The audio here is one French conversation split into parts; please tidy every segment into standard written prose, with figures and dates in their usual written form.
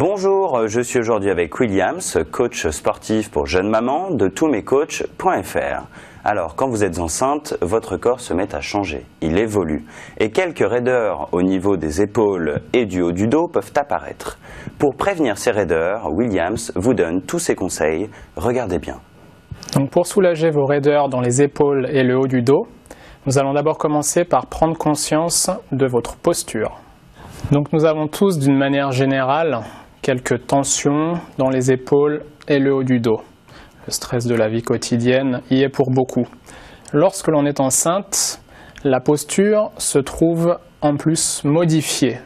Bonjour, je suis aujourd'hui avec Williams, coach sportif pour jeunes mamans de tousmescoachs.fr. Alors, quand vous êtes enceinte, votre corps se met à changer, il évolue. Et quelques raideurs au niveau des épaules et du haut du dos peuvent apparaître. Pour prévenir ces raideurs, Williams vous donne tous ses conseils. Regardez bien. Donc pour soulager vos raideurs dans les épaules et le haut du dos, nous allons d'abord commencer par prendre conscience de votre posture. Donc nous avons tous, d'une manière générale, quelques tensions dans les épaules et le haut du dos. Le stress de la vie quotidienne y est pour beaucoup. Lorsque l'on est enceinte, la posture se trouve en plus modifiée,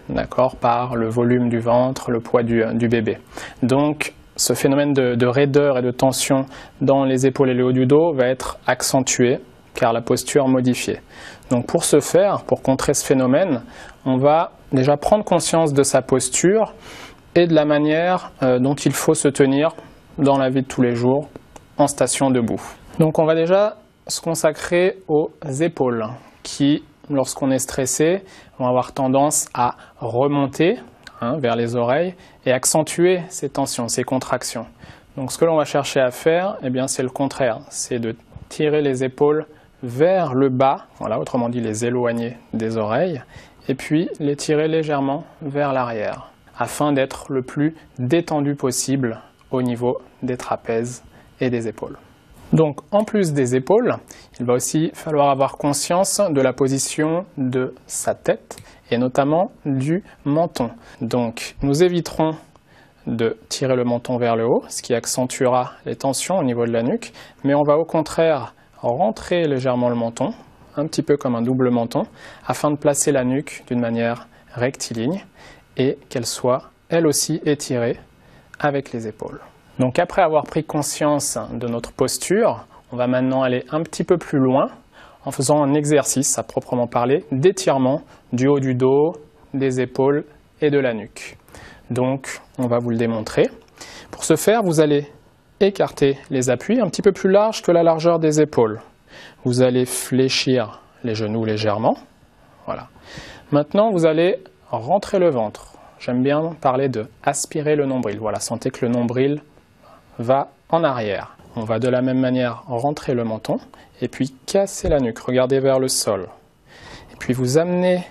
par le volume du ventre, le poids du bébé. Donc ce phénomène de raideur et de tension dans les épaules et le haut du dos va être accentué car la posture modifiée. Donc pour ce faire, pour contrer ce phénomène, on va déjà prendre conscience de sa posture et de la manière dont il faut se tenir dans la vie de tous les jours en station debout. Donc on va déjà se consacrer aux épaules qui, lorsqu'on est stressé, vont avoir tendance à remonter vers les oreilles et accentuer ces tensions, ces contractions. Donc ce que l'on va chercher à faire, c'est le contraire, c'est de tirer les épaules vers le bas, autrement dit les éloigner des oreilles, et puis les tirer légèrement vers l'arrière, afin d'être le plus détendu possible au niveau des trapèzes et des épaules. Donc en plus des épaules, il va aussi falloir avoir conscience de la position de sa tête et notamment du menton. Donc nous éviterons de tirer le menton vers le haut, ce qui accentuera les tensions au niveau de la nuque, mais on va au contraire rentrer légèrement le menton, un petit peu comme un double menton, afin de placer la nuque d'une manière rectiligne et qu'elle soit elle aussi étirée avec les épaules. Donc après avoir pris conscience de notre posture, on va maintenant aller un petit peu plus loin en faisant un exercice à proprement parler d'étirement du haut du dos, des épaules et de la nuque. Donc on va vous le démontrer. Pour ce faire, vous allez écarter les appuis un petit peu plus larges que la largeur des épaules. Vous allez fléchir les genoux légèrement. Voilà. Maintenant, vous allez rentrer le ventre. J'aime bien parler de aspirer le nombril. Voilà, sentez que le nombril va en arrière. On va de la même manière rentrer le menton et puis casser la nuque. Regardez vers le sol. Et puis vous amenez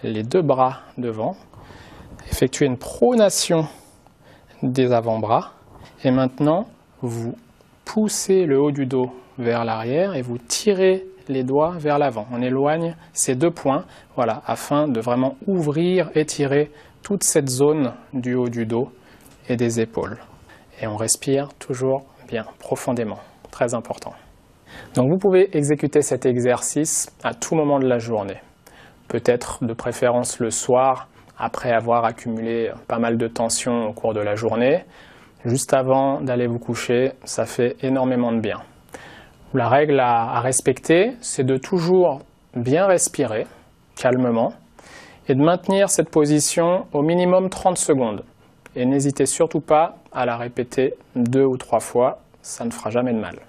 les deux bras devant. Effectuez une pronation des avant-bras. Et maintenant, vous poussez le haut du dos vers l'arrière et vous tirez les doigts vers l'avant. On éloigne ces deux points, afin de vraiment ouvrir, étirer toute cette zone du haut du dos et des épaules. Et on respire toujours bien, profondément, très important. Donc vous pouvez exécuter cet exercice à tout moment de la journée. Peut-être de préférence le soir, après avoir accumulé pas mal de tension au cours de la journée. Juste avant d'aller vous coucher, ça fait énormément de bien. La règle à respecter, c'est de toujours bien respirer, calmement, et de maintenir cette position au minimum 30 secondes. Et n'hésitez surtout pas à la répéter 2 ou 3 fois, ça ne fera jamais de mal.